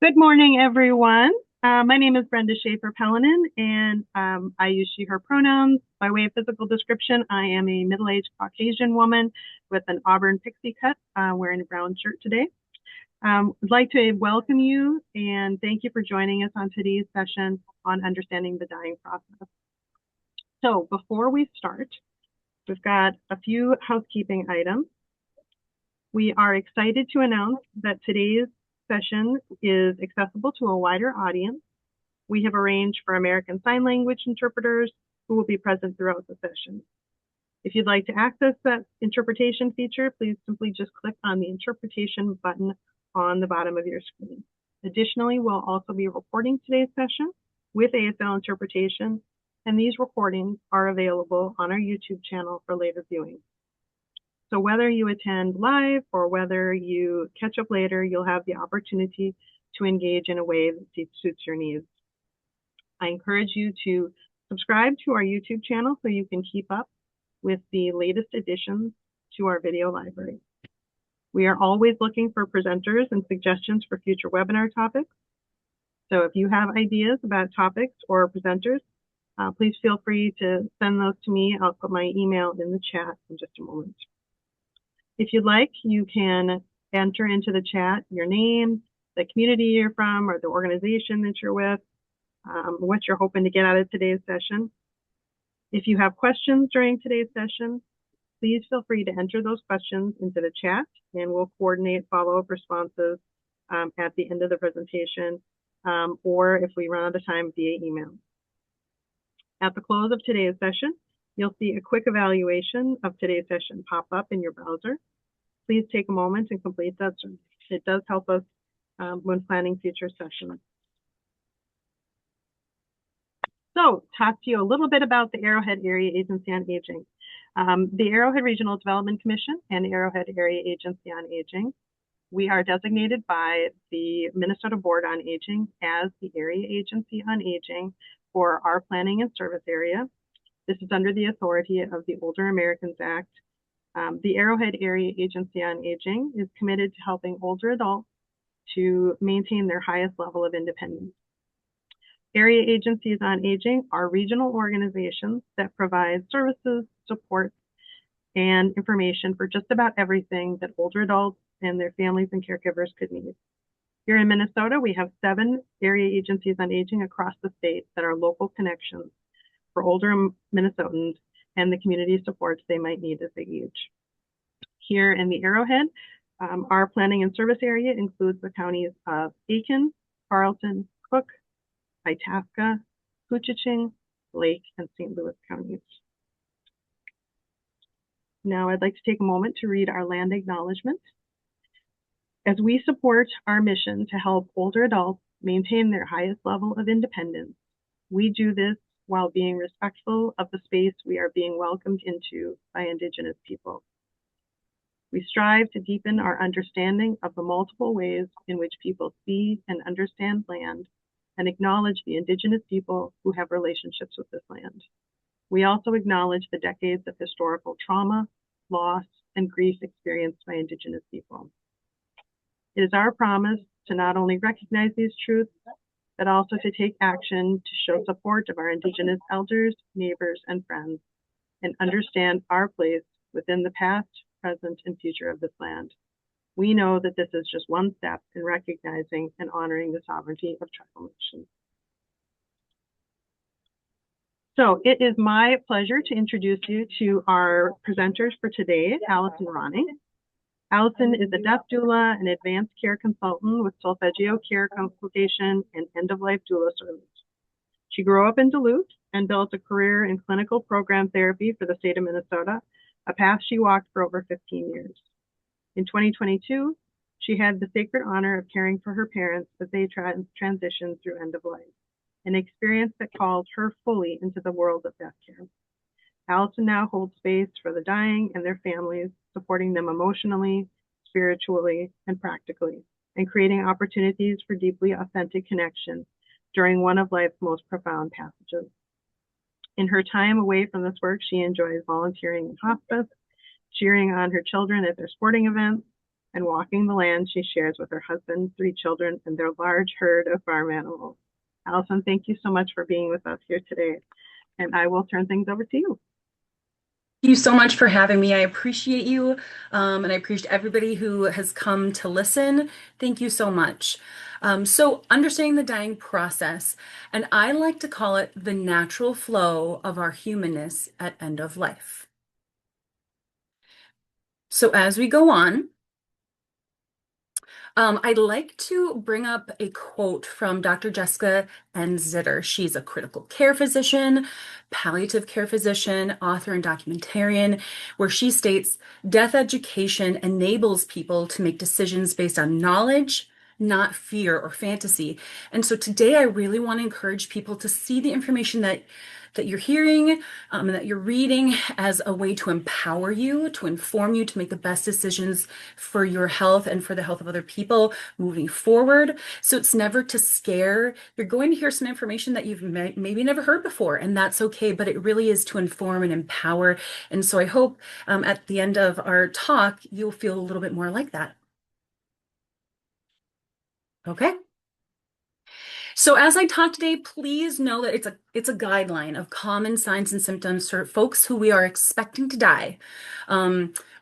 Good morning, everyone. My name is Brenda Schaefer-Pellenin, and I use she, her pronouns. By way of physical description, I am a middle-aged Caucasian woman with an auburn pixie cut, wearing a brown shirt today. I'd like to welcome you and thank you for joining us on today's session on understanding the dying process. So before we start, we've got a few housekeeping items. We are excited to announce that today's session is accessible to a wider audience. We have arranged for American Sign Language interpreters who will be present throughout the session. If you'd like to access that interpretation feature, please simply just click on the interpretation button on the bottom of your screen. Additionally, we'll also be recording today's session with ASL interpretation, and these recordings are available on our YouTube channel for later viewing. So whether you attend live or whether you catch up later, you'll have the opportunity to engage in a way that suits your needs. I encourage you to subscribe to our YouTube channel so you can keep up with the latest additions to our video library. We are always looking for presenters and suggestions for future webinar topics. So if you have ideas about topics or presenters, please feel free to send those to me. I'll put my email in the chat in just a moment. If you'd like, you can enter into the chat your name, the community you're from, or the organization that you're with, what you're hoping to get out of today's session. If you have questions during today's session, please feel free to enter those questions into the chat, and we'll coordinate follow-up responses at the end of the presentation, or if we run out of time, via email. At the close of today's session, you'll see a quick evaluation of today's session pop up in your browser. Please take a moment and complete that survey. It does help us when planning future sessions. So, talk to you a little bit about the Arrowhead Area Agency on Aging. The Arrowhead Regional Development Commission and the Arrowhead Area Agency on Aging, we are designated by the Minnesota Board on Aging as the Area Agency on Aging for our planning and service area. This is under the authority of the Older Americans Act. The Arrowhead Area Agency on Aging is committed to helping older adults to maintain their highest level of independence. Area agencies on aging are regional organizations that provide services, support, and information for just about everything that older adults and their families and caregivers could need. Here in Minnesota, we have 7 area agencies on aging across the state that are local connections for older Minnesotans and the community supports they might need as they age. Here in the Arrowhead, our planning and service area includes the counties of Aiken, Carlton, Cook, Itasca, Coochin, Lake, and St. Louis counties. Now I'd like to take a moment to read our land acknowledgement. As we support our mission to help older adults maintain their highest level of independence, we do this while being respectful of the space we are being welcomed into by Indigenous people. We strive to deepen our understanding of the multiple ways in which people see and understand land and acknowledge the Indigenous people who have relationships with this land. We also acknowledge the decades of historical trauma, loss, and grief experienced by Indigenous people. It is our promise to not only recognize these truths, but also to take action to show support of our Indigenous elders, neighbors, and friends, and understand our place within the past, present, and future of this land. We know that this is just one step in recognizing and honoring the sovereignty of tribal nations. So it is my pleasure to introduce you to our presenters for today, Allison Ronning. Allison is a death doula and advanced care consultant with Soulfeggio care consultation and end-of-life doula service. She grew up in Duluth and built a career in clinical program therapy for the state of Minnesota, a path she walked for over 15 years. In 2022, she had the sacred honor of caring for her parents as they transitioned through end-of-life, an experience that called her fully into the world of death care. Allison now holds space for the dying and their families, supporting them emotionally, spiritually, and practically, and creating opportunities for deeply authentic connection during one of life's most profound passages. In her time away from this work, she enjoys volunteering in hospice, cheering on her children at their sporting events, and walking the land she shares with her husband, 3 children, and their large herd of farm animals. Allison, thank you so much for being with us here today, and I will turn things over to you. Thank you so much for having me. I appreciate you, and I appreciate everybody who has come to listen. Thank you so much. Understanding the dying process, and I like to call it the natural flow of our humanness at end of life. So as we go on, I'd like to bring up a quote from Dr. Jessica N. Zitter. She's a critical care physician, palliative care physician, author, and documentarian, where she states, death education enables people to make decisions based on knowledge, not fear or fantasy. And so today I really want to encourage people to see the information that you're hearing and that you're reading as a way to empower you, to inform you to make the best decisions for your health and for the health of other people moving forward. So it's never to scare. You're going to hear some information that you've maybe never heard before, and that's okay, but it really is to inform and empower. And so I hope at the end of our talk, you'll feel a little bit more like that. Okay. So as I talk today, please know that it's a guideline of common signs and symptoms for folks who we are expecting to die,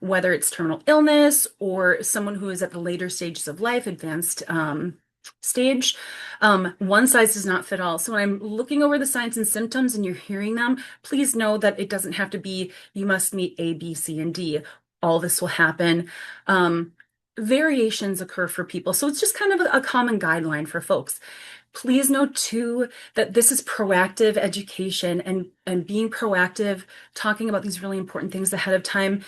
whether it's terminal illness or someone who is at the later stages of life, advanced stage. One size does not fit all. So when I'm looking over the signs and symptoms and you're hearing them, please know that it doesn't have to be you must meet A, B, C, and D. All this will happen. Variations occur for people. So it's just kind of a common guideline for folks. Please note too that this is proactive education and being proactive, talking about these really important things ahead of time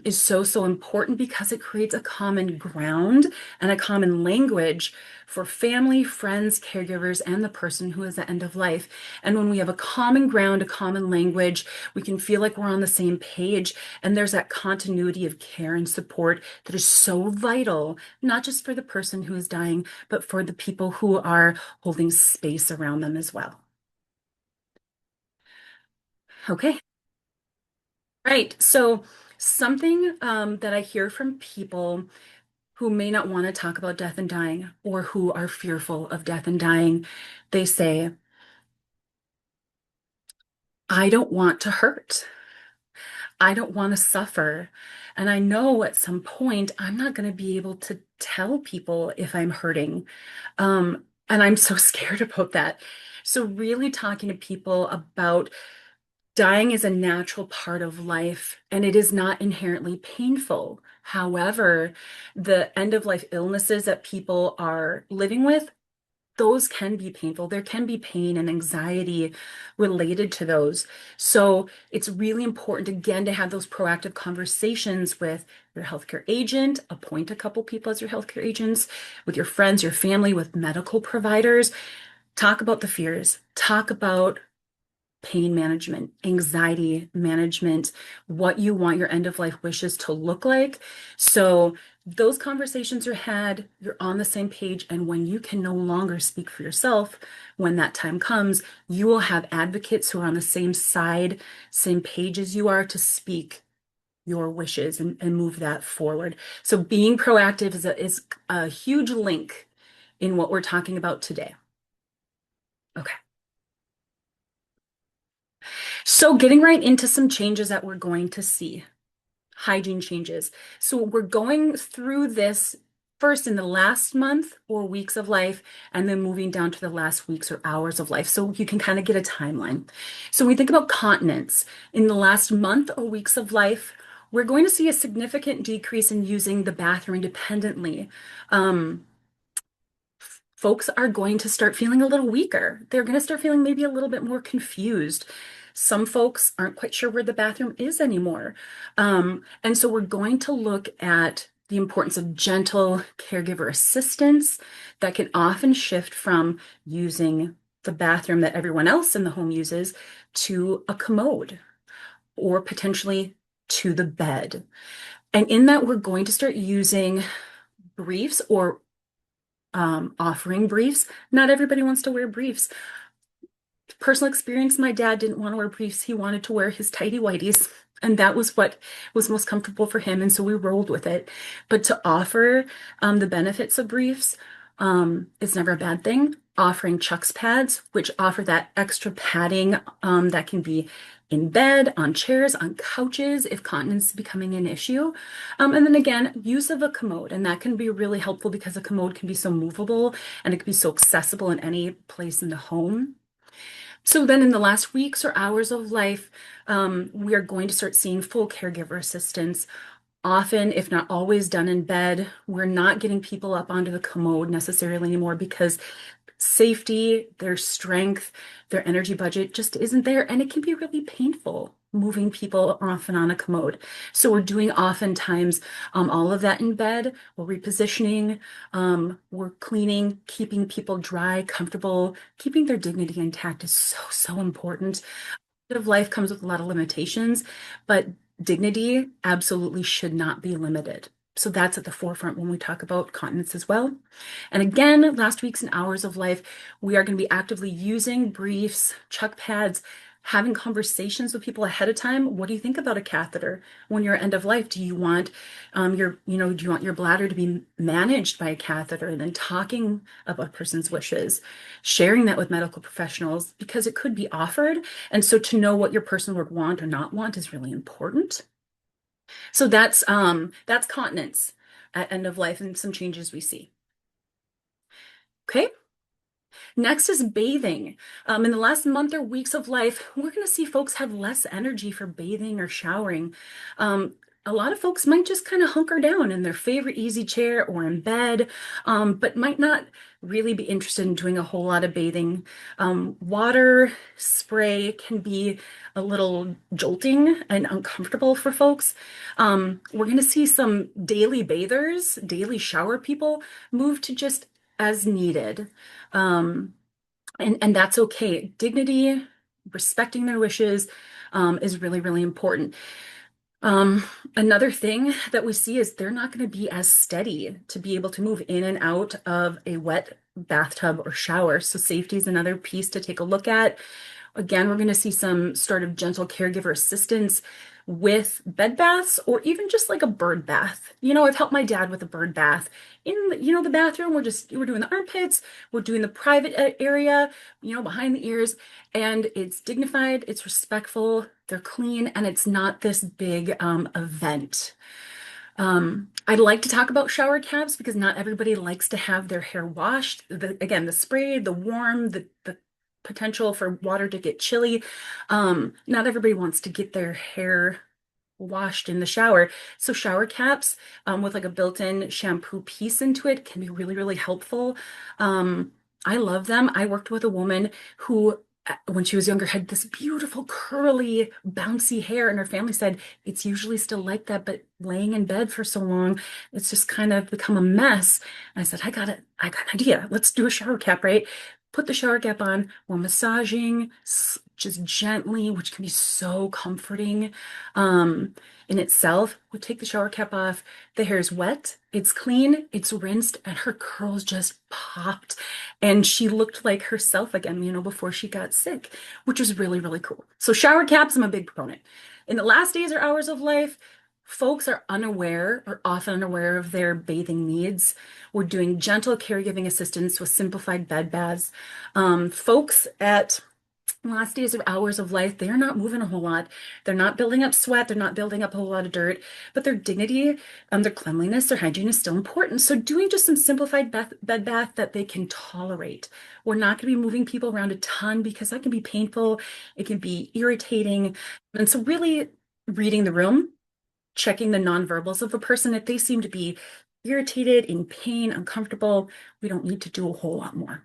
is so important because it creates a common ground and a common language for family, friends, caregivers, and the person who is at end of life. And when we have a common ground, a common language, we can feel like we're on the same page. And there's that continuity of care and support that is so vital, not just for the person who is dying, but for the people who are holding space around them as well. Okay. Right. So something that I hear from people who may not want to talk about death and dying or who are fearful of death and dying, they say, I don't want to hurt. I don't want to suffer. And I know at some point I'm not going to be able to tell people if I'm hurting. And I'm so scared about that. So really talking to people about dying is a natural part of life and it is not inherently painful. However, the end of life illnesses that people are living with, those can be painful. There can be pain and anxiety related to those. So it's really important, again, to have those proactive conversations with your healthcare agent, appoint a couple people as your healthcare agents, with your friends, your family, with medical providers. Talk about the fears, talk about pain management, anxiety management, what you want your end of life wishes to look like. So those conversations are had, you're on the same page. And when you can no longer speak for yourself, when that time comes, you will have advocates who are on the same side, same page as you are to speak your wishes and move that forward. So being proactive is a huge link in what we're talking about today. Okay. So getting right into some changes that we're going to see, hygiene changes. So we're going through this first in the last month or weeks of life, and then moving down to the last weeks or hours of life. So you can kind of get a timeline. So when we think about continence, in the last month or weeks of life, we're going to see a significant decrease in using the bathroom independently. Folks are going to start feeling a little weaker. They're going to start feeling maybe a little bit more confused. Some folks aren't quite sure where the bathroom is anymore. And so we're going to look at the importance of gentle caregiver assistance that can often shift from using the bathroom that everyone else in the home uses to a commode or potentially to the bed. And in that, we're going to start using briefs or offering briefs. Not everybody wants to wear briefs. Personal experience, my dad didn't want to wear briefs. He wanted to wear his tidy whities. And that was what was most comfortable for him. And so we rolled with it. But to offer the benefits of briefs, it's never a bad thing. Offering Chuck's pads, which offer that extra padding that can be in bed, on chairs, on couches, if continence is becoming an issue. And then again, use of a commode. And that can be really helpful because a commode can be so movable and it can be so accessible in any place in the home. So then in the last weeks or hours of life, we are going to start seeing full caregiver assistance, often, if not always, done in bed. We're not getting people up onto the commode necessarily anymore because safety, their strength, their energy budget just isn't there. And it can be really painful moving people off and on a commode. So we're doing oftentimes all of that in bed. We're repositioning, we're cleaning, keeping people dry, comfortable, keeping their dignity intact is so, so important. Of life comes with a lot of limitations, but dignity absolutely should not be limited. So that's at the forefront when we talk about continence as well. And again, last weeks and hours of life, we are going to be actively using briefs, chuck pads, having conversations with people ahead of time. What do you think about a catheter when you're end of life? Do you want do you want your bladder to be managed by a catheter? And then talking about a person's wishes, sharing that with medical professionals because it could be offered. And so to know what your person would want or not want is really important. So that's continence at end of life and some changes we see. Okay. Next is bathing. In the last month or weeks of life, we're going to see folks have less energy for bathing or showering. A lot of folks might just kind of hunker down in their favorite easy chair or in bed, but might not really be interested in doing a whole lot of bathing. Water spray can be a little jolting and uncomfortable for folks. We're going to see some daily bathers, daily shower people move to just as needed. And that's okay. Dignity, respecting their wishes, is really, really important. Um, Another thing that we see is they're not going to be as steady to be able to move in and out of a wet bathtub or shower. So safety is another piece to take a look at. Again, we're going to see some sort of gentle caregiver assistance with bed baths or even just like a bird bath. I've helped my dad with a bird bath in, the bathroom. We're doing the armpits, we're doing the private area, behind the ears, and it's dignified, it's respectful, they're clean, and it's not this big event. I'd like to talk about shower caps because not everybody likes to have their hair washed. Again, the spray, the warm, the potential for water to get chilly. Not everybody wants to get their hair washed in the shower. So shower caps with like a built-in shampoo piece into it can be really, really helpful. I love them. I worked with a woman who, when she was younger, had this beautiful curly, bouncy hair, and her family said it's usually still like that, but laying in bed for so long, it's just kind of become a mess. And I said, I got an idea. Let's do a shower cap, right? Put the shower cap on. We're massaging just gently, which can be so comforting in itself. We take the shower cap off. The hair is wet, it's clean, it's rinsed, and her curls just popped. And she looked like herself again, before she got sick, which was really, really cool. So shower caps, I'm a big proponent. In the last days or hours of life, folks are unaware or often unaware of their bathing needs. We're doing gentle caregiving assistance with simplified bed baths. Folks at last days or hours of life, they are not moving a whole lot. They're not building up sweat. They're not building up a whole lot of dirt, but their dignity, their cleanliness, their hygiene is still important. So doing just some simplified bed bath that they can tolerate. We're not going to be moving people around a ton because that can be painful. It can be irritating. And so really reading the room, checking the nonverbals of a person. If they seem to be irritated, in pain, uncomfortable, we don't need to do a whole lot more.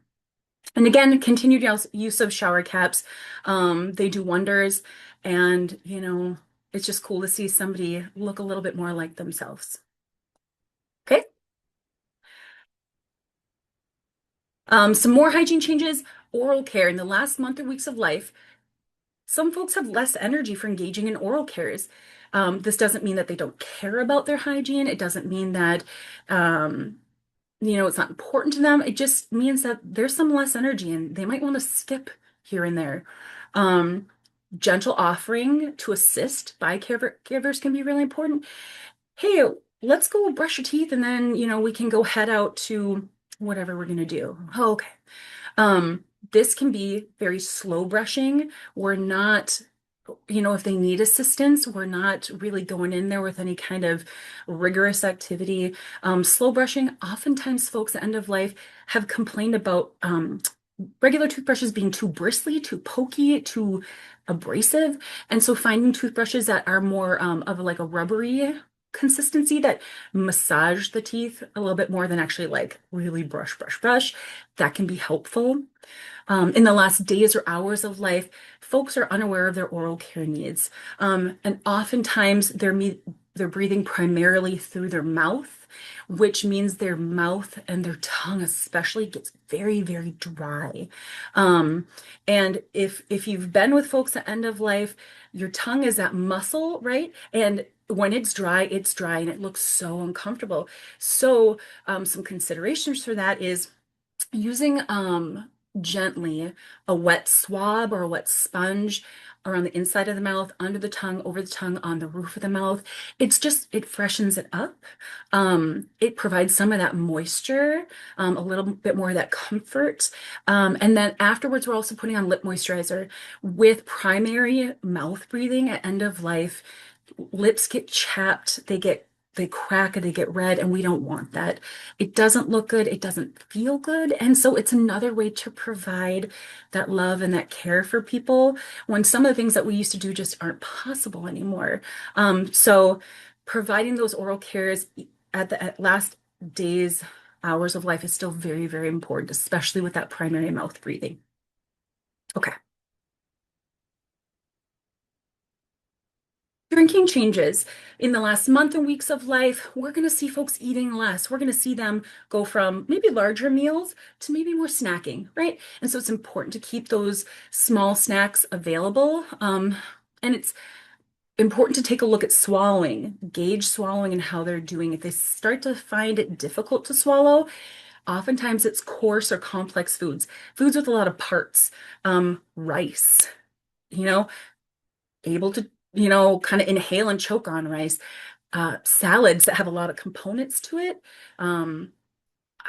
And again, continued use of shower caps. They do wonders. And, it's just cool to see somebody look a little bit more like themselves. Okay. Some more hygiene changes, oral care. In the last month or weeks of life, some folks have less energy for engaging in oral cares. This doesn't mean that they don't care about their hygiene. It doesn't mean that, it's not important to them. It just means that there's some less energy and they might want to skip here and there. Um, Gentle offering to assist by caregivers can be really important. Hey, let's go brush your teeth and then, we can go head out to whatever we're going to do. Oh, okay. This can be very slow brushing. We're not, if they need assistance, we're not really going in there with any kind of rigorous activity. Slow brushing, oftentimes folks at end of life have complained about regular toothbrushes being too bristly, too pokey, too abrasive. And so finding toothbrushes that are more of like a rubbery consistency that massage the teeth a little bit more than actually like really brush, brush, brush, that can be helpful. In the last days or hours of life, folks are unaware of their oral care needs. And oftentimes they're breathing primarily through their mouth, which means their mouth and their tongue especially gets very, very dry. And if you've been with folks at end of life, your tongue is that muscle, right? And when it's dry and it looks so uncomfortable. So some considerations for that is using gently a wet swab or a wet sponge around the inside of the mouth, under the tongue, over the tongue, on the roof of the mouth. It freshens it up. It provides some of that moisture, a little bit more of that comfort. And then afterwards, we're also putting on lip moisturizer. With primary mouth breathing at end of life, lips get chapped, they crack and they get red, and we don't want that. It doesn't look good, it doesn't feel good. And so it's another way to provide that love and that care for people when some of the things that we used to do just aren't possible anymore. So providing those oral cares at last days, hours of life is still very, very important, especially with that primary mouth breathing. Okay. Drinking changes. In the last month and weeks of life, we're going to see folks eating less. We're going to see them go from maybe larger meals to maybe more snacking, right? And so it's important to keep those small snacks available. And it's important to take a look at swallowing, gauge swallowing and how they're doing. If they start to find it difficult to swallow, oftentimes it's coarse or complex foods with a lot of parts, rice, you know, able to, kind of inhale and choke on rice, salads that have a lot of components to it.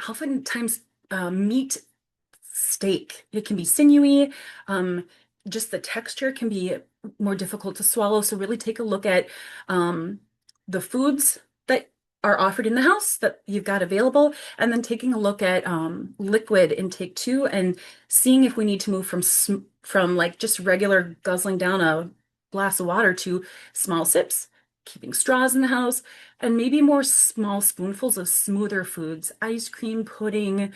Oftentimes, meat, steak, it can be sinewy. Just the texture can be more difficult to swallow. So really take a look at the foods that are offered in the house that you've got available, and then taking a look at liquid intake too, and seeing if we need to move from like just regular guzzling down a glass of water to small sips, keeping straws in the house, and maybe more small spoonfuls of smoother foods, ice cream, pudding,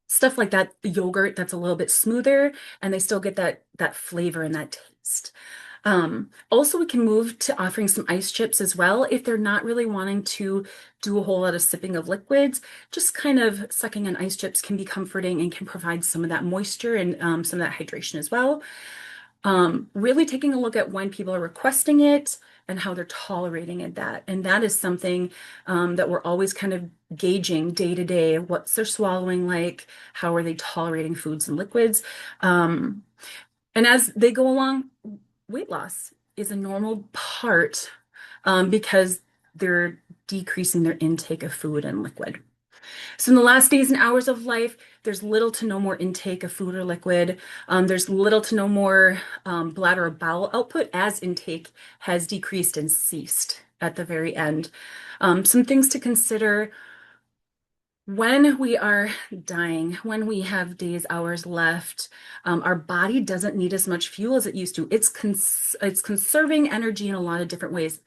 stuff like that, yogurt that's a little bit smoother, and they still get that flavor and that taste. Also, we can move to offering some ice chips as well if they're not really wanting to do a whole lot of sipping of liquids. Just kind of sucking on ice chips can be comforting and can provide some of that moisture and some of that hydration as well. Really taking a look at when people are requesting it and how they're tolerating it. And that is something that we're always kind of gauging day to day. What's their swallowing like? How are they tolerating foods and liquids? And as they go along, weight loss is a normal part because they're decreasing their intake of food and liquid. So in the last days and hours of life, there's little to no more intake of food or liquid. There's little to no more bladder or bowel output as intake has decreased and ceased at the very end. Some things to consider when we are dying, when we have days, hours left, our body doesn't need as much fuel as it used to. It's conserving energy in a lot of different ways.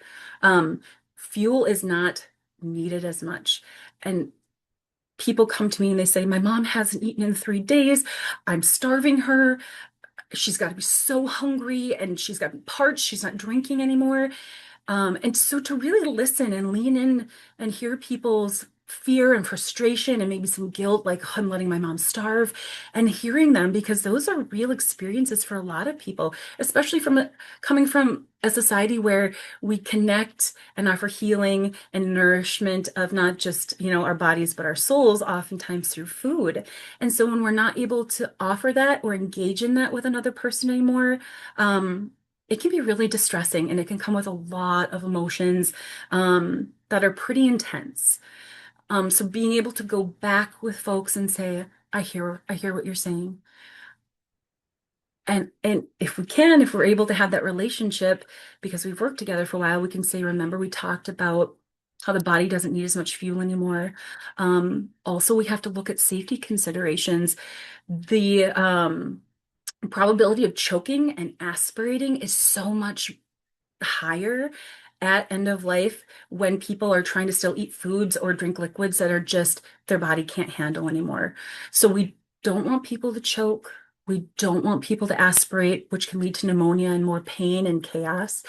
Fuel is not needed as much. And people come to me and they say, my mom hasn't eaten in 3 days. I'm starving her. She's got to be so hungry and she's got to be parched. She's not drinking anymore. And so to really listen and lean in and hear people's fear and frustration and maybe some guilt, like, "Oh, I'm letting my mom starve," and hearing them, because those are real experiences for a lot of people, especially coming from a society where we connect and offer healing and nourishment of not just, our bodies, but our souls, oftentimes through food. And so when we're not able to offer that or engage in that with another person anymore, it can be really distressing, and it can come with a lot of emotions that are pretty intense. So being able to go back with folks and say, I hear what you're saying. And if we're able to have that relationship, because we've worked together for a while, we can say, remember, we talked about how the body doesn't need as much fuel anymore. Also, we have to look at safety considerations. The probability of choking and aspirating is so much higher at end of life when people are trying to still eat foods or drink liquids that are just their body can't handle anymore. So we don't want people to choke. We don't want people to aspirate, which can lead to pneumonia and more pain and chaos.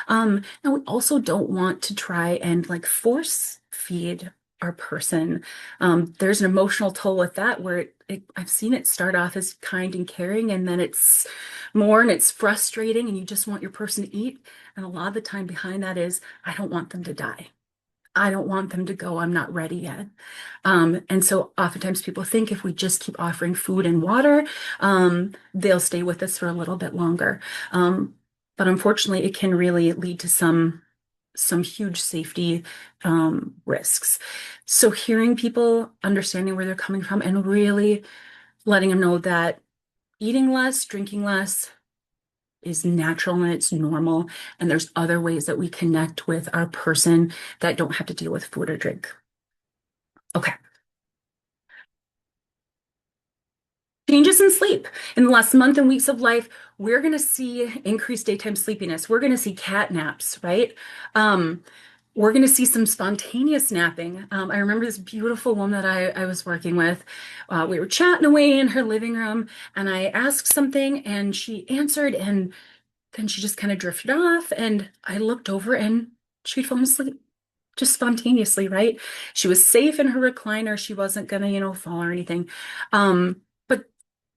And we also don't want to try and like force feed our person. There's an emotional toll with that where I've seen it start off as kind and caring, and then it's more and it's frustrating, and you just want your person to eat. And a lot of the time behind that is, I don't want them to die. I don't want them to go. I'm not ready yet. And so oftentimes people think if we just keep offering food and water, they'll stay with us for a little bit longer. But unfortunately, it can really lead to some huge safety risks. So hearing people, understanding where they're coming from, and really letting them know that eating less, drinking less is natural and it's normal. And there's other ways that we connect with our person that don't have to deal with food or drink. Okay. Changes in sleep. In the last month and weeks of life, we're going to see increased daytime sleepiness. We're going to see cat naps, right? We're going to see some spontaneous napping. I remember this beautiful woman that I was working with. We were chatting away in her living room, and I asked something, and she answered, and then she just kind of drifted off. And I looked over, and she'd fallen asleep just spontaneously, right? She was safe in her recliner. She wasn't going to, fall or anything. But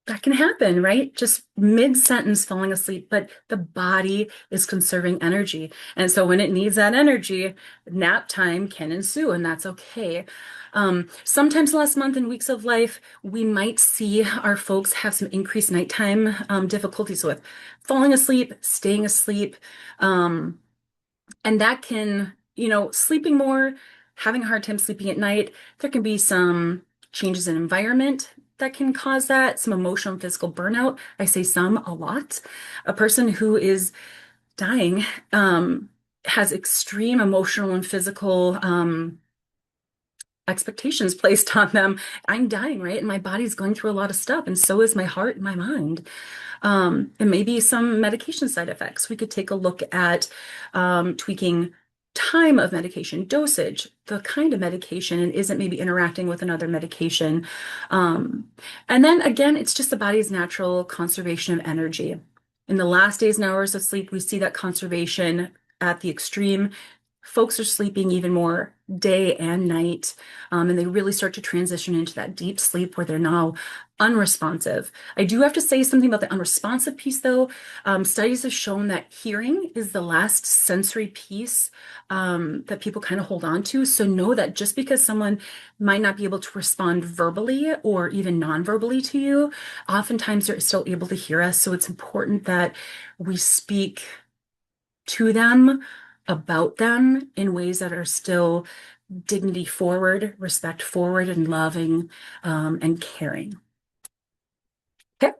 that can happen, right? Just mid-sentence falling asleep, but the body is conserving energy. And so when it needs that energy, nap time can ensue, and that's okay. Sometimes last month and weeks of life, we might see our folks have some increased nighttime difficulties with falling asleep, staying asleep. And that can, sleeping more, having a hard time sleeping at night. There can be some changes in environment that can cause that, some emotional and physical burnout. I say some, a lot. A person who is dying has extreme emotional and physical expectations placed on them. I'm dying, right? And my body's going through a lot of stuff, and so is my heart and my mind. And maybe some medication side effects. We could take a look at tweaking time of medication, dosage, the kind of medication, and isn't maybe interacting with another medication. And then again, it's just the body's natural conservation of energy. In the last days and hours of sleep, we see that conservation at the extreme. Folks are sleeping even more day and night, and they really start to transition into that deep sleep where they're now unresponsive. I do have to say something about the unresponsive piece, though. Studies have shown that hearing is the last sensory piece that people kind of hold on to. So know that just because someone might not be able to respond verbally or even non-verbally to you, oftentimes they're still able to hear us. So it's important that we speak to them, about them in ways that are still dignity forward, respect forward, and loving and caring. Okay.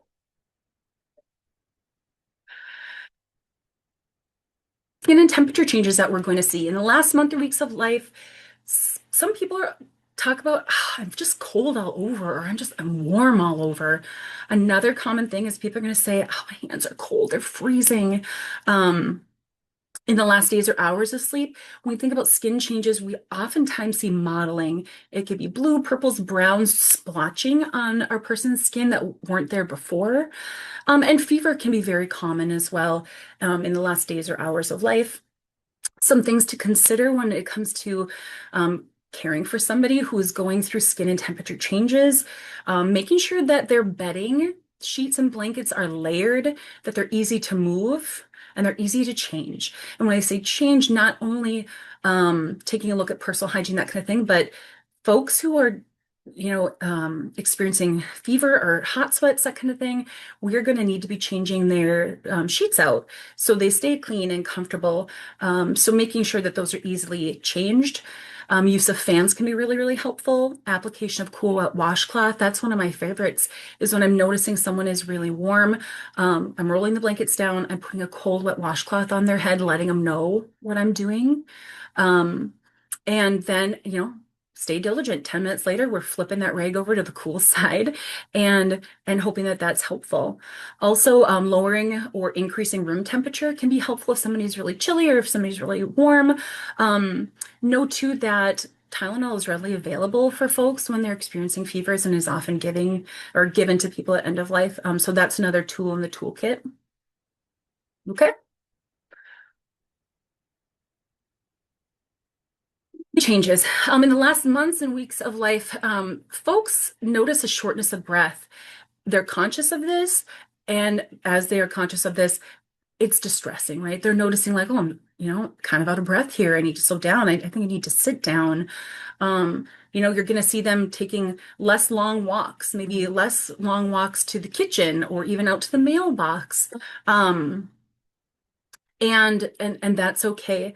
Skin and temperature changes that we're going to see in the last month or weeks of life. Some people talk about, I'm just cold all over, or I'm warm all over. Another common thing is people are going to say, oh, my hands are cold, they're freezing. In the last days or hours of sleep, when we think about skin changes, we oftentimes see mottling. It could be blue, purples, browns splotching on our person's skin that weren't there before. And fever can be very common as well in the last days or hours of life. Some things to consider when it comes to caring for somebody who is going through skin and temperature changes, making sure that their bedding, sheets and blankets are layered, that they're easy to move and they're easy to change. And when I say change, not only taking a look at personal hygiene, that kind of thing, but folks who are experiencing fever or hot sweats, that kind of thing, we're going to need to be changing their sheets out so they stay clean and comfortable. So making sure that those are easily changed. Use of fans can be really, really helpful. Application of cool wet washcloth. That's one of my favorites, is when I'm noticing someone is really warm. I'm rolling the blankets down. I'm putting a cold wet washcloth on their head, letting them know what I'm doing. Um, and then, stay diligent. 10 minutes later, we're flipping that rag over to the cool side and hoping that that's helpful. Also, lowering or increasing room temperature can be helpful if somebody's really chilly or if somebody's really warm. Know too that Tylenol is readily available for folks when they're experiencing fevers and is often given to people at end of life. So that's another tool in the toolkit. Okay. Changes. In the last months and weeks of life, folks notice a shortness of breath. They're conscious of this, and as they are conscious of this, it's distressing, right? They're noticing like, oh, I'm, kind of out of breath here. I need to slow down. I think I need to sit down. You're going to see them taking less long walks, maybe less long walks to the kitchen or even out to the mailbox. And that's okay.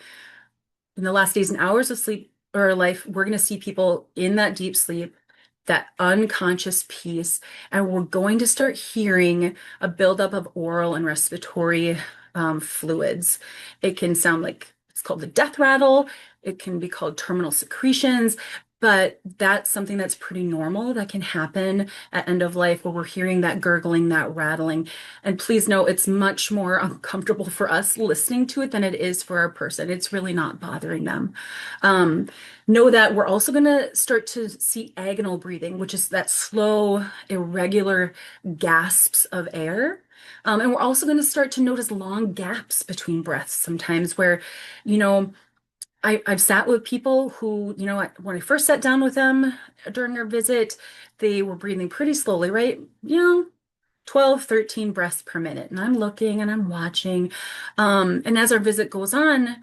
In the last days and hours of sleep or life, we're going to see people in that deep sleep, that unconscious piece, and we're going to start hearing a buildup of oral and respiratory fluids. It can sound like it's called the death rattle. It can be called terminal secretions, but that's something that's pretty normal that can happen at end of life where we're hearing that gurgling, that rattling. And please know it's much more uncomfortable for us listening to it than it is for our person. It's really not bothering them. Know that we're also going to start to see agonal breathing, which is that slow, irregular gasps of air. And we're also going to start to notice long gaps between breaths sometimes where, I've sat with people who, when I first sat down with them during our visit, they were breathing pretty slowly, right? 12, 13 breaths per minute. And I'm looking and I'm watching. And as our visit goes on,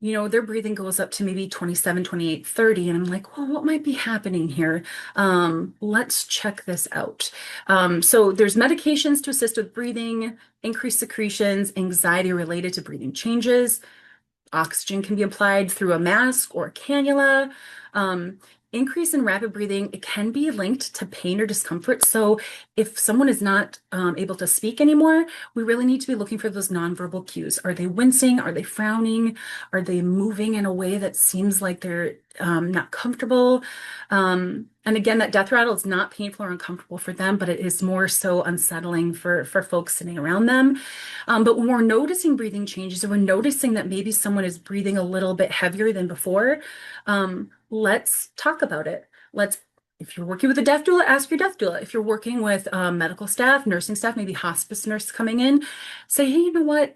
their breathing goes up to maybe 27, 28, 30. And I'm like, well, what might be happening here? Let's check this out. So there's medications to assist with breathing, increased secretions, anxiety related to breathing changes. Oxygen can be applied through a mask or a cannula. Increase in rapid breathing, it can be linked to pain or discomfort. So if someone is not able to speak anymore, we really need to be looking for those nonverbal cues. Are they wincing? Are they frowning? Are they moving in a way that seems like they're not comfortable? And again, that death rattle is not painful or uncomfortable for them, but it is more so unsettling for folks sitting around them. But when we're noticing breathing changes, or we're noticing that maybe someone is breathing a little bit heavier than before, let's talk about it. If you're working with a deaf doula, ask your deaf doula. If you're working with medical staff, nursing staff, maybe hospice nurse coming in, say, hey, you know what?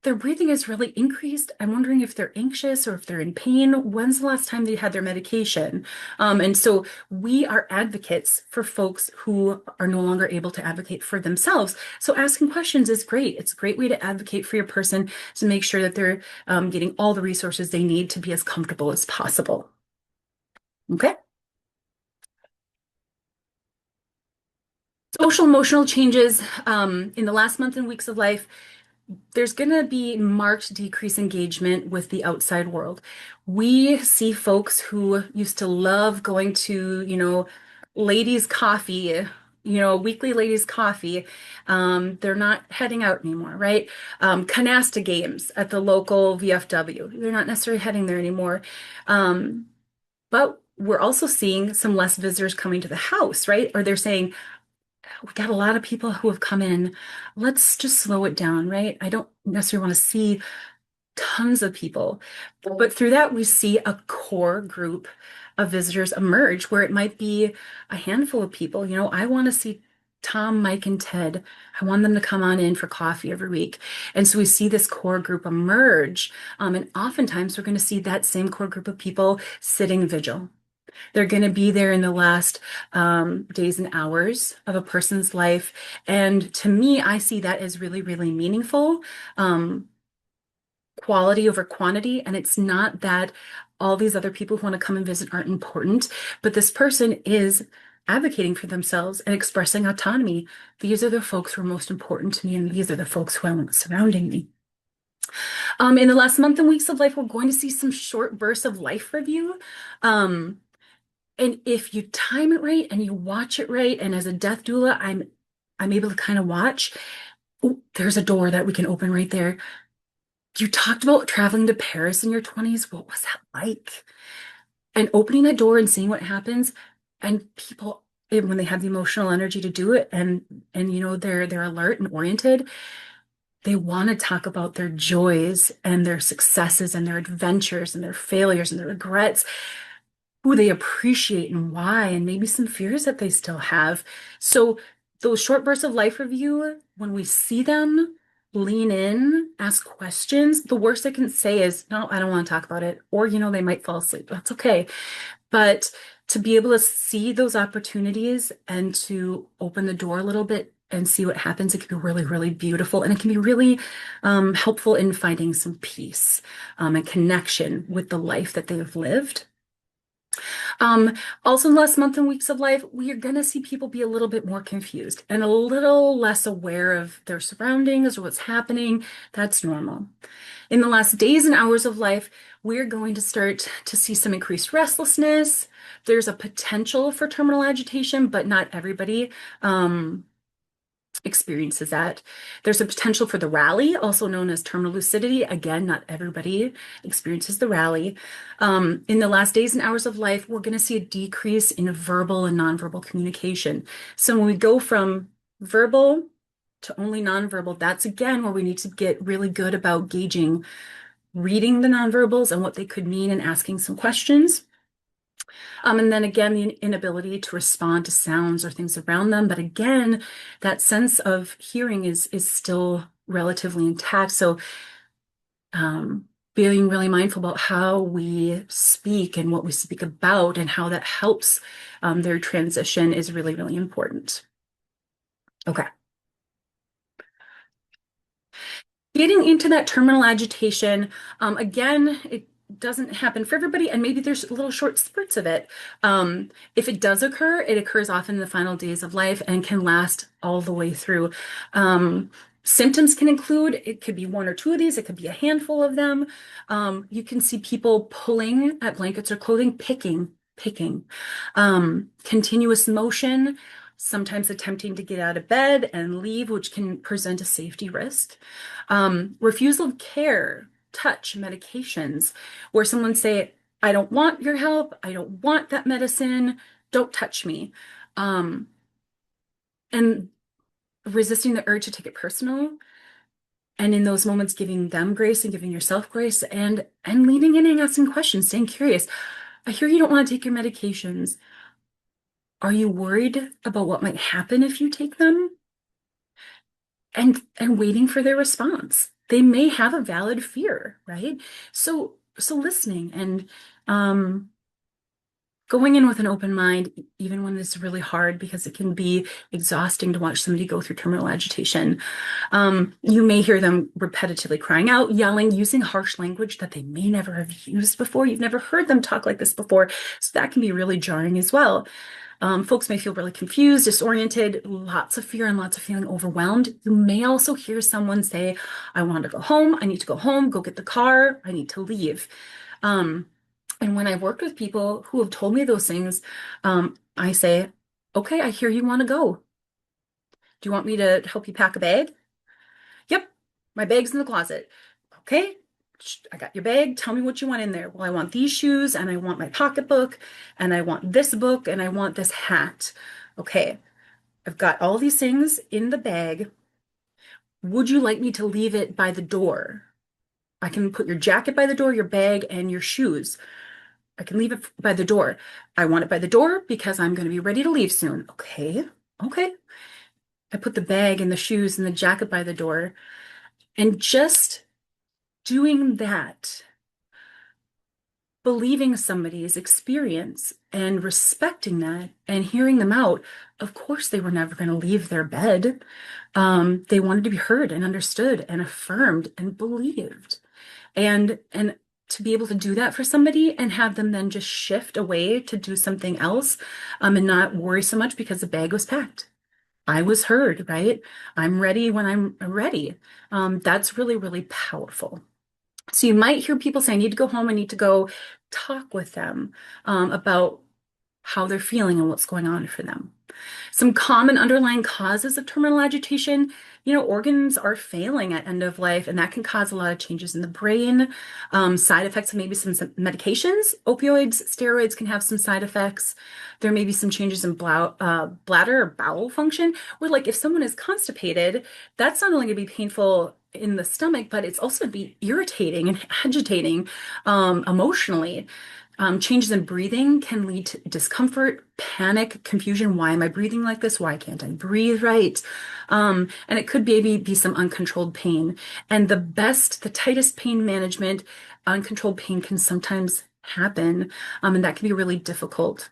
Their breathing is really increased. I'm wondering if they're anxious or if they're in pain. When's the last time they had their medication? And so we are advocates for folks who are no longer able to advocate for themselves. So asking questions is great. It's a great way to advocate for your person to make sure that they're getting all the resources they need to be as comfortable as possible. Okay. Social emotional changes in the last month and weeks of life. There's going to be marked decrease engagement with the outside world. We see folks who used to love going to, ladies' coffee, weekly ladies' coffee. They're not heading out anymore, right? Canasta games at the local VFW. They're not necessarily heading there anymore. But we're also seeing some less visitors coming to the house, right? Or they're saying, we got a lot of people who have come in. Let's just slow it down, right? I don't necessarily want to see tons of people. But through that, we see a core group of visitors emerge where it might be a handful of people. I want to see Tom, Mike, and Ted. I want them to come on in for coffee every week. And so we see this core group emerge. And oftentimes we're going to see that same core group of people sitting vigil. They're going to be there in the last days and hours of a person's life. And to me, I see that as really, really meaningful. Quality over quantity. And it's not that all these other people who want to come and visit aren't important, but this person is advocating for themselves and expressing autonomy. These are the folks who are most important to me, and these are the folks who I want surrounding me. In the last month and weeks of life, we're going to see some short bursts of life review. And if you time it right and you watch it right, and as a death doula, I'm able to kind of watch. Oh, there's a door that we can open right there. You talked about traveling to Paris in your 20s. What was that like? And opening that door and seeing what happens, and people, when they have the emotional energy to do it, and they're alert and oriented, they want to talk about their joys and their successes and their adventures and their failures and their regrets, who they appreciate and why, and maybe some fears that they still have. So those short bursts of life review, when we see them, lean in, ask questions. The worst they can say is, no, I don't want to talk about it. Or, they might fall asleep. That's okay. But to be able to see those opportunities and to open the door a little bit and see what happens, it can be really, really beautiful. And it can be really helpful in finding some peace and connection with the life that they have lived. Also in the last month and weeks of life, we are going to see people be a little bit more confused and a little less aware of their surroundings or what's happening. That's normal. In the last days and hours of life, we're going to start to see some increased restlessness. There's a potential for terminal agitation, but not everybody experiences that. There's a potential for the rally, also known as terminal lucidity. Again, not everybody experiences the rally. In the last days and hours of life, we're going to see a decrease in verbal and nonverbal communication. So when we go from verbal to only nonverbal, that's again where we need to get really good about gauging, reading the nonverbals and what they could mean and asking some questions. And then again, the inability to respond to sounds or things around them. But again, that sense of hearing is still relatively intact. So being really mindful about how we speak and what we speak about and how that helps their transition is really, really important. Okay. Getting into that terminal agitation, again, it doesn't happen for everybody, and maybe there's little short spurts of it. If it does occur, it occurs often in the final days of life and can last all the way through. Symptoms can include, it could be one or two of these, it could be a handful of them. You can see people pulling at blankets or clothing, picking, continuous motion, sometimes attempting to get out of bed and leave, which can present a safety risk. Refusal of care, touch, medications, where someone say, I don't want your help, I don't want that medicine, don't touch me. And resisting the urge to take it personal. And in those moments, giving them grace and giving yourself grace and leaning in and asking questions, staying curious. I hear you don't want to take your medications. Are you worried about what might happen if you take them? And waiting for their response. They may have a valid fear, right? So listening and going in with an open mind, even when it's really hard, because it can be exhausting to watch somebody go through terminal agitation. You may hear them repetitively crying out, yelling, using harsh language that they may never have used before. You've never heard them talk like this before. So that can be really jarring as well. Folks may feel really confused, disoriented, lots of fear and lots of feeling overwhelmed. You may also hear someone say, I want to go home. I need to go home, go get the car. I need to leave. And when I've worked with people who have told me those things, I say, okay, I hear you want to go. Do you want me to help you pack a bag? Yep, my bag's in the closet. Okay, I got your bag. Tell me what you want in there. Well, I want these shoes and I want my pocketbook and I want this book and I want this hat. Okay, I've got all these things in the bag. Would you like me to leave it by the door? I can put your jacket by the door, your bag, and your shoes. I can leave it by the door. I want it by the door because I'm going to be ready to leave soon. Okay. I put the bag and the shoes and the jacket by the door. And just doing that, believing somebody's experience and respecting that and hearing them out, of course, they were never going to leave their bed. They wanted to be heard and understood and affirmed and believed. And to be able to do that for somebody and have them then just shift away to do something else, and not worry so much because the bag was packed. I was heard, right? I'm ready when I'm ready. That's really, really powerful. So you might hear people say, I need to go home, I need to go talk with them about how they're feeling and what's going on for them. Some common underlying causes of terminal agitation, organs are failing at end of life, and that can cause a lot of changes in the brain. Side effects of maybe some medications, opioids, steroids can have some side effects. There may be some changes in bladder or bowel function, where like if someone is constipated, that's not only going to be painful in the stomach, but it's also going to be irritating and agitating emotionally. Changes in breathing can lead to discomfort, panic, confusion. Why am I breathing like this? Why can't I breathe right? And it could maybe be some uncontrolled pain. And the tightest pain management, uncontrolled pain can sometimes happen, and that can be really difficult.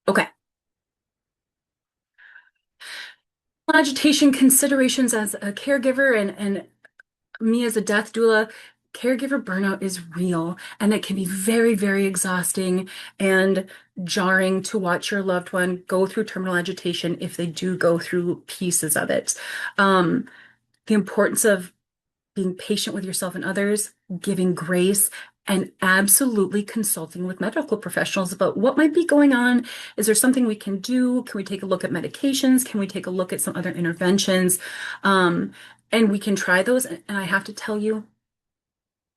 Okay. Agitation considerations as a caregiver and me as a death doula, caregiver burnout is real and it can be very, very exhausting and jarring to watch your loved one go through terminal agitation if they do go through pieces of it. Um, the importance of being patient with yourself and others, giving grace, and absolutely consulting with medical professionals about what might be going on. Is there something we can do? Can we take a look at medications? Can we take a look at some other interventions? Um, and we can try those. And I have to tell you,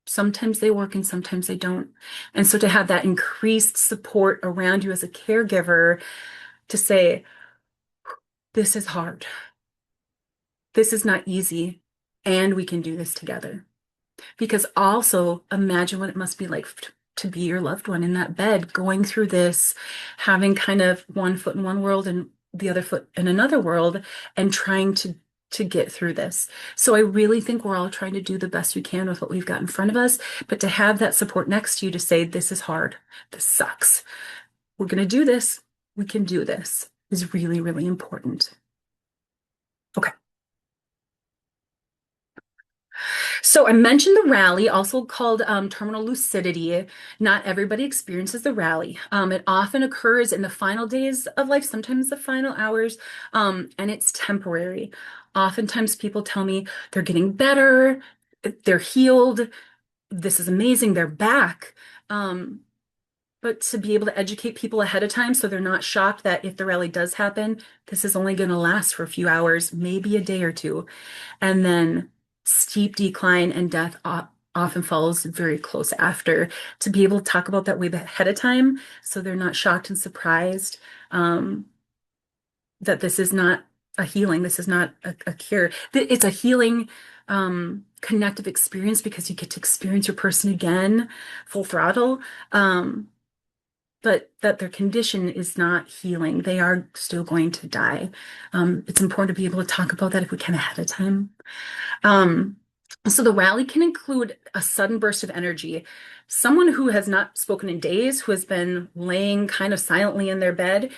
sometimes they work and sometimes they don't. And so to have that increased support around you as a caregiver to say, this is hard, this is not easy, and we can do this together. Because also imagine what it must be like to be your loved one in that bed, going through this, having kind of one foot in one world and the other foot in another world, and trying to get through this. So I really think we're all trying to do the best we can with what we've got in front of us, but to have that support next to you to say, this is hard, this sucks. We're going to do this. We can do this is really, really important. Okay. So I mentioned the rally, also called terminal lucidity. Not everybody experiences the rally. It often occurs in the final days of life, sometimes the final hours, and it's temporary. Oftentimes people tell me they're getting better, they're healed, this is amazing, they're back. But to be able to educate people ahead of time so they're not shocked that if the rally does happen, this is only going to last for a few hours, maybe a day or two. And then steep decline and death often follows very close after. To be able to talk about that way ahead of time so they're not shocked and surprised that this is not a healing, this is not a cure. It's a healing connective experience because you get to experience your person again, full throttle. But that their condition is not healing. They are still going to die. It's important to be able to talk about that if we can ahead of time. So the rally can include a sudden burst of energy. Someone who has not spoken in days, who has been laying kind of silently in their bed,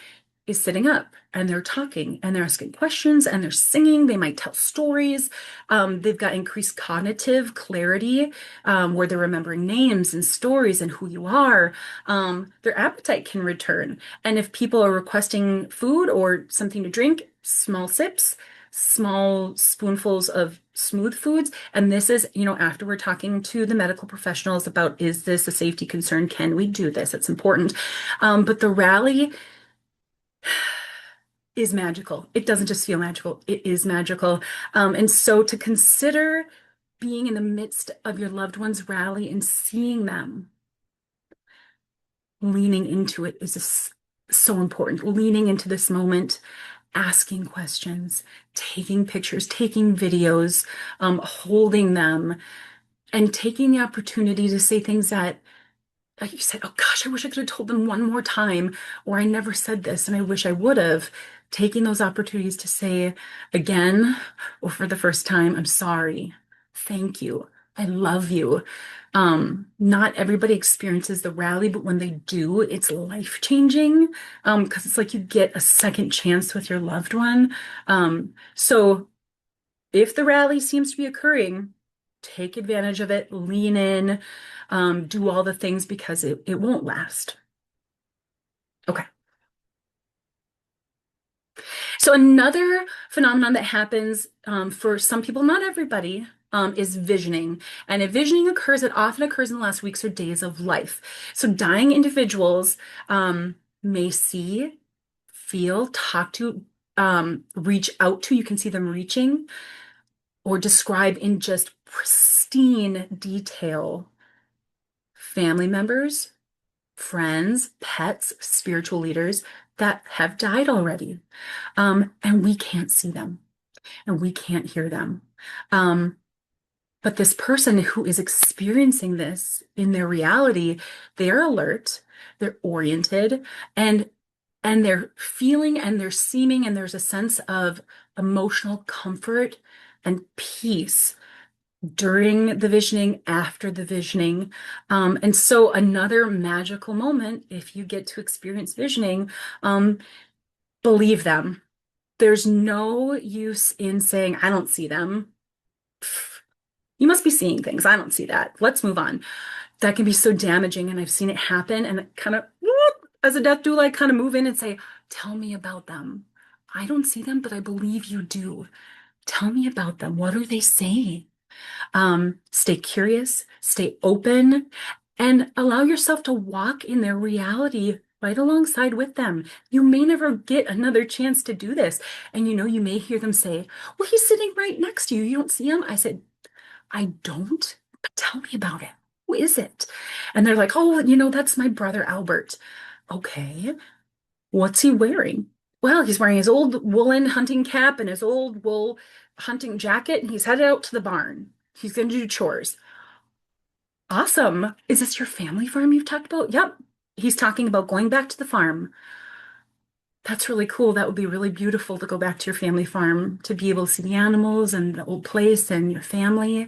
is sitting up and they're talking and they're asking questions and they're singing. They might tell stories. They've got increased cognitive clarity where they're remembering names and stories and who you are. Their appetite can return. And if people are requesting food or something to drink, small sips, small spoonfuls of smooth foods. And this is, after we're talking to the medical professionals about, is this a safety concern? Can we do this? It's important. But the rally is magical. It doesn't just feel magical, it is magical. And so to consider being in the midst of your loved one's rally and seeing them leaning into it is so important. Leaning into this moment, asking questions, taking pictures, taking videos, holding them, and taking the opportunity to say things that like you said, oh gosh, I wish I could have told them one more time, or I never said this and I wish I would have. Taking those opportunities to say again, or for the first time, I'm sorry. Thank you. I love you. Not everybody experiences the rally, but when they do, it's life-changing. Because it's like you get a second chance with your loved one. So if the rally seems to be occurring, take advantage of it, lean in, do all the things because it won't last. Okay. So another phenomenon that happens for some people, not everybody, is visioning. And if visioning occurs, it often occurs in the last weeks or days of life. So dying individuals may see, feel, talk to, reach out to, you can see them reaching, or describe in just pristine detail family members, friends, pets, spiritual leaders that have died already. And we can't see them and we can't hear them. Um, but this person who is experiencing this in their reality, they're alert, they're oriented, and they're feeling and they're seeming, and there's a sense of emotional comfort and peace during the visioning, after the visioning. And so another magical moment, if you get to experience visioning, believe them. There's no use in saying, I don't see them. You must be seeing things. I don't see that. Let's move on. That can be so damaging. And I've seen it happen. And it kind of, as a death doula, I kind of move in and say, tell me about them. I don't see them, but I believe you do. Tell me about them. What are they saying? Stay curious, stay open, and allow yourself to walk in their reality right alongside with them. You may never get another chance to do this. And you may hear them say, well, he's sitting right next to you. You don't see him? I said, I don't, but tell me about it. Who is it? And they're like, oh, that's my brother Albert. Okay, what's he wearing? Well, he's wearing his old woolen hunting cap and his old wool hunting jacket, and he's headed out to the barn. He's going to do chores. Awesome. Is this your family farm you've talked about? Yep. He's talking about going back to the farm. That's really cool. That would be really beautiful to go back to your family farm, to be able to see the animals and the old place and your family.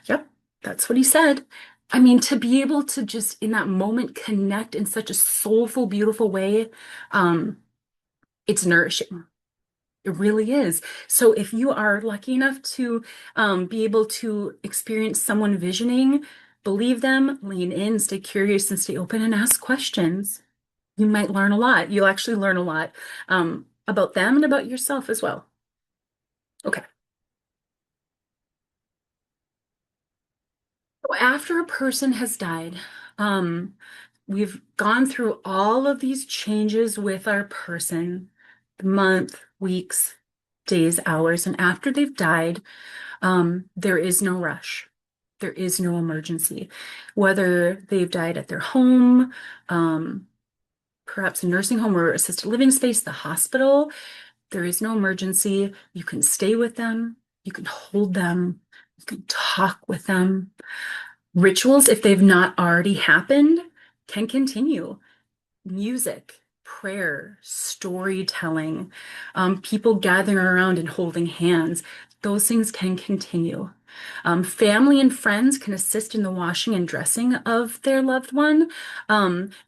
Yep, that's what he said. I mean, to be able to just in that moment connect in such a soulful, beautiful way, it's nourishing. It really is. So if you are lucky enough to be able to experience someone visioning, believe them, lean in, stay curious, and stay open and ask questions. You might learn a lot. You'll actually learn a lot about them and about yourself as well. Okay. So after a person has died, um, we've gone through all of these changes with our person, month, weeks, days, hours, and after they've died, there is no rush. There is no emergency. Whether they've died at their home, perhaps a nursing home or assisted living space, the hospital, there is no emergency. You can stay with them. You can hold them. You can talk with them. Rituals, if they've not already happened, can continue. Music, prayer, storytelling, people gathering around and holding hands, those things can continue. Family and friends can assist in the washing and dressing of their loved one.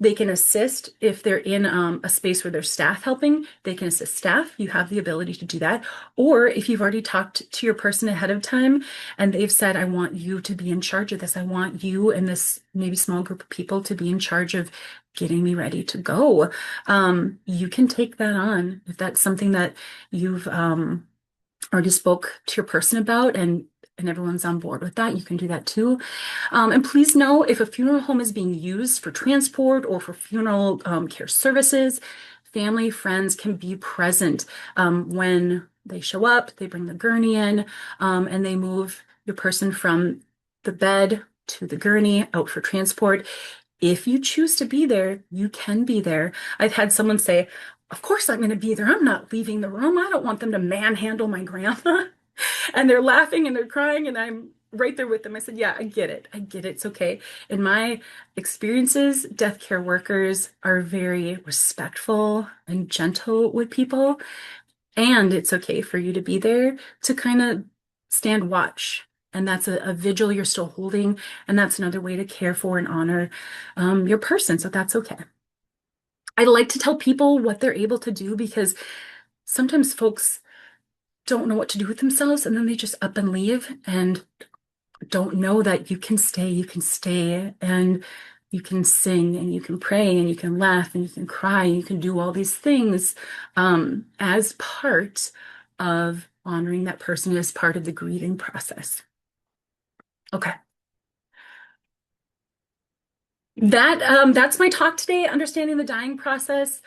They can assist if they're in a space where there's staff helping, they can assist staff. You have the ability to do that. Or if you've already talked to your person ahead of time and they've said, I want you to be in charge of this. I want you and this maybe small group of people to be in charge of getting me ready to go. You can take that on if that's something that you've already spoke to your person about and everyone's on board with that. You can do that too. And please know if a funeral home is being used for transport or for funeral care services, family, friends can be present when they show up, they bring the gurney in, and they move your person from the bed to the gurney out for transport. If you choose to be there, you can be there. I've had someone say, of course I'm going to be there. I'm not leaving the room. I don't want them to manhandle my grandma. And they're laughing and they're crying, and right there with them. I said, yeah, I get it. I get it. It's okay. In my experiences, death care workers are very respectful and gentle with people. And it's okay for you to be there to kind of stand watch. And that's a vigil you're still holding. And that's another way to care for and honor your person. So that's okay. I like to tell people what they're able to do because sometimes folks don't know what to do with themselves and then they just up and leave and don't know that you can stay and you can sing and you can pray and you can laugh and you can cry and you can do all these things as part of honoring that person as part of the grieving process. Okay. That's my talk today, understanding the dying process.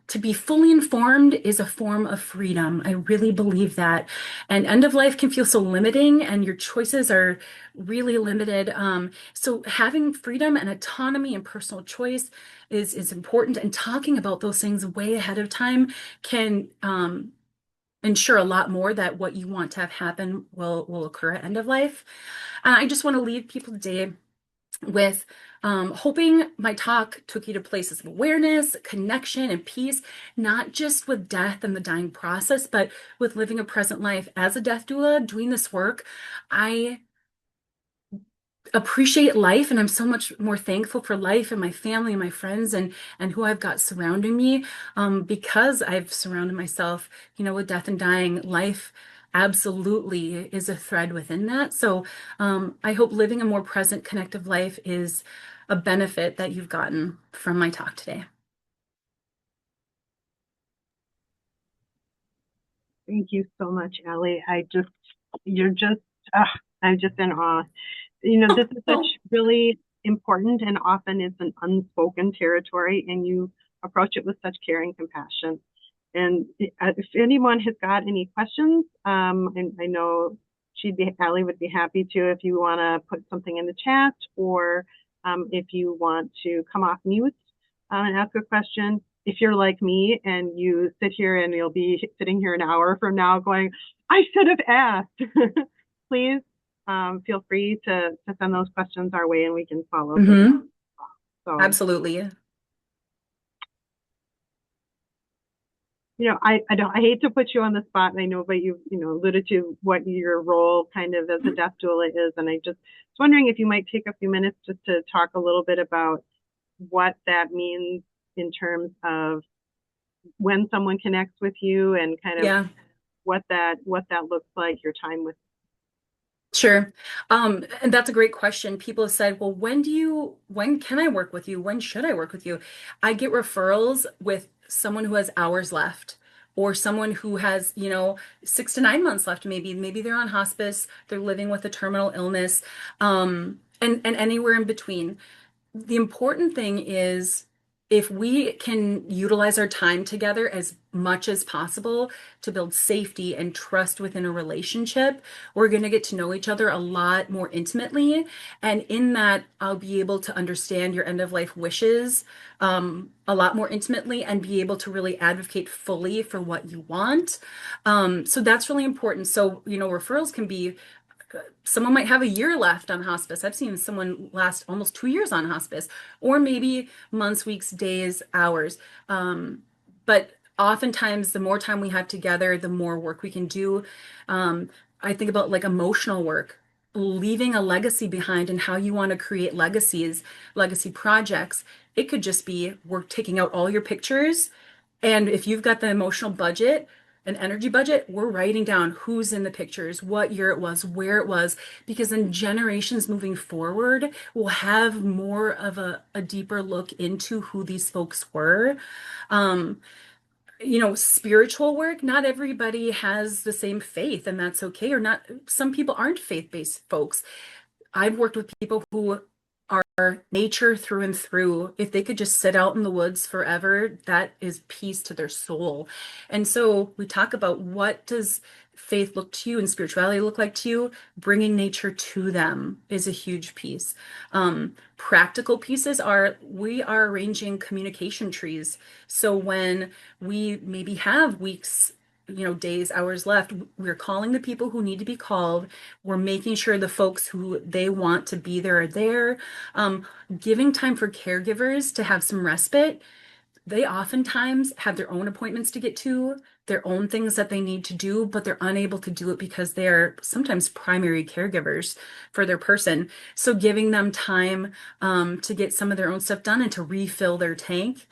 To be fully informed is a form of freedom. I really believe that. And end of life can feel so limiting, and your choices are really limited. So having freedom and autonomy and personal choice is important. And talking about those things way ahead of time can ensure a lot more that what you want to have happen will occur at end of life. I just want to leave people today with hoping my talk took you to places of awareness, connection, and peace, not just with death and the dying process, but with living a present life. As a death doula doing this work, I appreciate life and I'm so much more thankful for life and my family and my friends and who I've got surrounding me because I've surrounded myself, with death and dying. Life absolutely is a thread within that. So I hope living a more present, connective life is a benefit that you've gotten from my talk today. Thank you so much, Allie. You're just, I'm just in awe. This is such Oh, really important and often it's an unspoken territory, and you approach it with such care and compassion. And if anyone has got any questions, and I know Allie would be happy to if you want to put something in the chat or if you want to come off mute and ask a question. If you're like me and you sit here and you'll be sitting here an hour from now going, I should have asked, please feel free to send those questions our way and we can follow up with hmm them. So, absolutely. I hate to put you on the spot. And I know, but you alluded to what your role kind of as a death doula is. And I just was wondering if you might take a few minutes just to talk a little bit about what that means in terms of when someone connects with you and kind of Yeah. what that looks like, your time with. Sure. And that's a great question. People have said, well, when can I work with you? When should I work with you? I get referrals with someone who has hours left or someone who has, 6 to 9 months left, maybe. Maybe they're on hospice, they're living with a terminal illness, and anywhere in between. The important thing is if we can utilize our time together as much as possible to build safety and trust within a relationship, we're going to get to know each other a lot more intimately. And in that, I'll be able to understand your end of life wishes a lot more intimately and be able to really advocate fully for what you want. So that's really important. So, referrals can be someone might have a year left on hospice. I've seen someone last almost 2 years on hospice, or maybe months, weeks, days, hours. But oftentimes, the more time we have together, the more work we can do. I think about like emotional work, leaving a legacy behind and how you want to create legacies, legacy projects. It could just be work taking out all your pictures and if you've got the emotional budget, an energy budget, we're writing down who's in the pictures, what year it was, where it was, because then generations moving forward will have more of a deeper look into who these folks were. Um, spiritual work, not everybody has the same faith, and that's okay. Or not, some people aren't faith-based folks. I've worked with people who are nature through and through. If they could just sit out in the woods forever, that is peace to their soul. And so we talk about what does faith look to you and spirituality look like to you? Bringing nature to them is a huge piece. Practical pieces are we are arranging communication trees. So when we maybe have weeks days, hours left, we're calling the people who need to be called. We're making sure the folks who they want to be there are there. Um, Giving time for caregivers to have some respite. They oftentimes have their own appointments to get to, their own things that they need to do, but they're unable to do it because they're sometimes primary caregivers for their person. So giving them time to get some of their own stuff done and to refill their tank.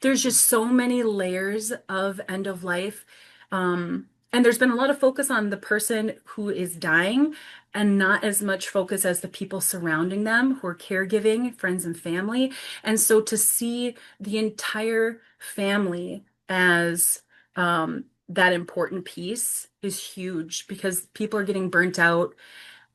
There's just so many layers of end of life. And there's been a lot of focus on the person who is dying and not as much focus as the people surrounding them who are caregiving, friends and family. And so to see the entire family as that important piece is huge because people are getting burnt out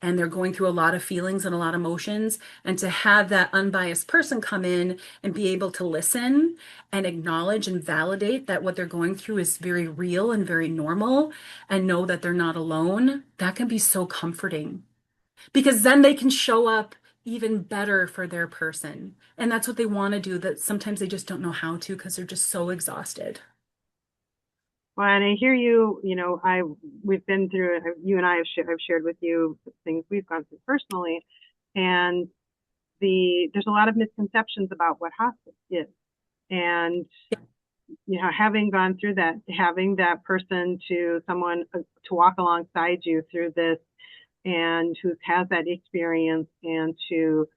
and they're going through a lot of feelings and a lot of emotions. And to have that unbiased person come in and be able to listen and acknowledge and validate that what they're going through is very real and very normal and know that they're not alone, that can be so comforting because then they can show up even better for their person. And that's what they want to do, that sometimes they just don't know how to because they're just so exhausted. Well, and I hear you, we've been through, you and I I've shared with you things we've gone through personally, and there's a lot of misconceptions about what hospice is. And, having gone through that, having that person someone to walk alongside you through this and who has that experience and to,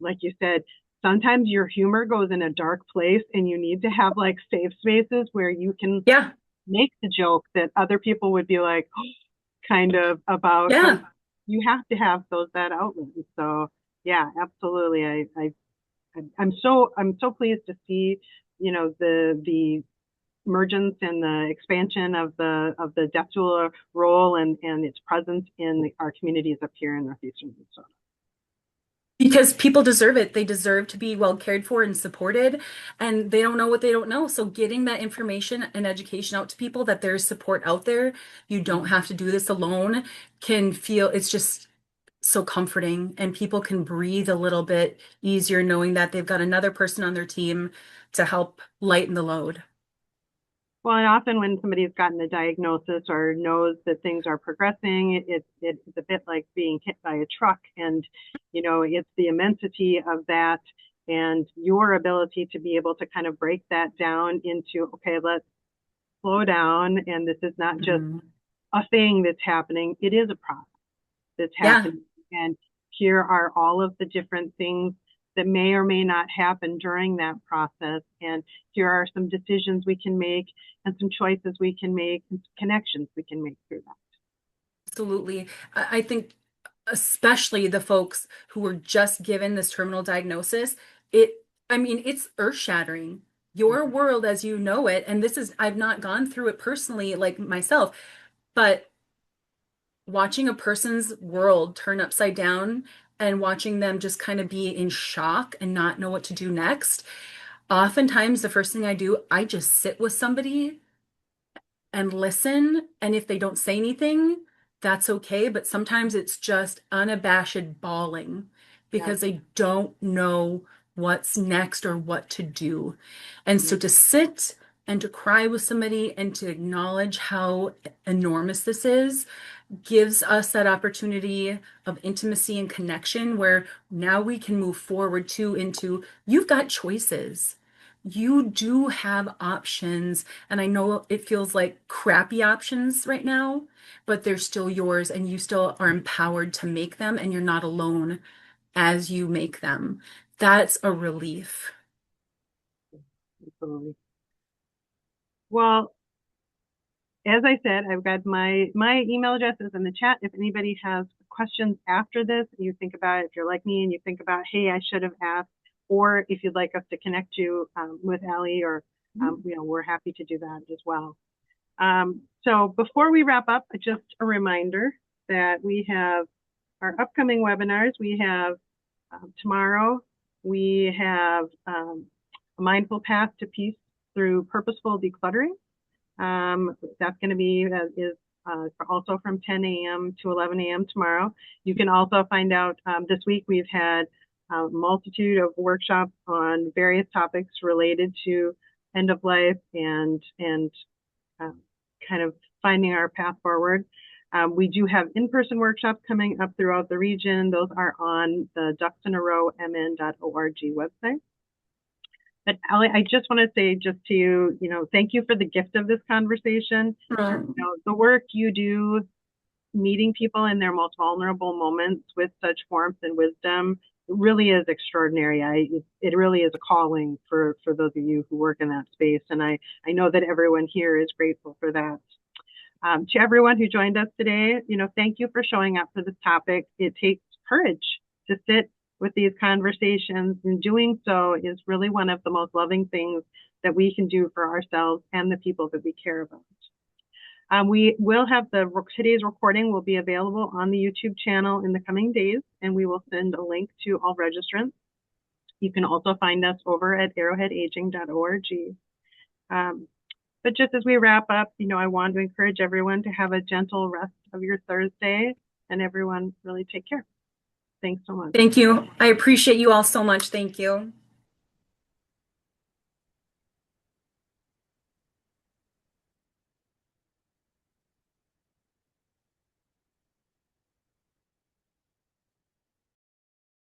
like you said, sometimes your humor goes in a dark place and you need to have like safe spaces where you can Yeah, make the joke that other people would be like, kind of about yeah. you have to have that outlet. So yeah, absolutely. I'm so pleased to see, the emergence and the expansion of the death doula role and its presence in our communities up here in northeastern Minnesota. Because people deserve it. They deserve to be well cared for and supported, and they don't know what they don't know. So, getting that information and education out to people that there's support out there, you don't have to do this alone, can feel it's just so comforting, and people can breathe a little bit easier knowing that they've got another person on their team to help lighten the load. Well, and often when somebody's gotten a diagnosis or knows that things are progressing, it's a bit like being hit by a truck, and it's the immensity of that and your ability to be able to kind of break that down into, okay, let's slow down, and this is not just Mhm. a thing that's happening; it is a process that's Yeah. happening, and here are all of the different things that may or may not happen during that process. And here are some decisions we can make and some choices we can make and connections we can make through that. Absolutely. I think especially the folks who were just given this terminal diagnosis, it, I mean, it's earth-shattering. Your Mm-hmm. world as you know it, and this is, I've not gone through it personally like myself, but watching a person's world turn upside down and watching them just kind of be in shock and not know what to do next. Oftentimes, the first thing I do, I just sit with somebody and listen. And if they don't say anything, that's okay. But sometimes it's just unabashed bawling Yeah. because they don't know what's next or what to do. And so to sit and to cry with somebody and to acknowledge how enormous this is gives us that opportunity of intimacy and connection where now we can move forward too into you've got choices. You do have options. And I know it feels like crappy options right now, but they're still yours and you still are empowered to make them and you're not alone as you make them. That's a relief. Absolutely. Well, as I said, I've got my email address is in the chat. If anybody has questions after this, you think about it, if you're like me and you think about, hey, I should have asked, or if you'd like us to connect you with Allie, or we're happy to do that as well. So before we wrap up, just a reminder that we have our upcoming webinars. We have tomorrow. We have a mindful path to peace through purposeful decluttering. That's going to be is also from 10 a.m. to 11 a.m. tomorrow. You can also find out this week we've had a multitude of workshops on various topics related to end of life and uh, kind of finding our path forward. We do have in-person workshops coming up throughout the region. Those are on the ducksinarowmn.org website. But Allie, I just want to say just to you, thank you for the gift of this conversation. The work you do, meeting people in their most vulnerable moments with such warmth and wisdom, really is extraordinary. It really is a calling for those of you who work in that space. And I know that everyone here is grateful for that. To everyone who joined us today, thank you for showing up for this topic. It takes courage to sit with these conversations, and doing so is really one of the most loving things that we can do for ourselves and the people that we care about. We will have today's recording will be available on the YouTube channel in the coming days, and we will send a link to all registrants. You can also find us over at arrowheadaging.org. But just as we wrap up, I want to encourage everyone to have a gentle rest of your Thursday, and everyone really take care. Thanks so much. Thank you. I appreciate you all so much. Thank you.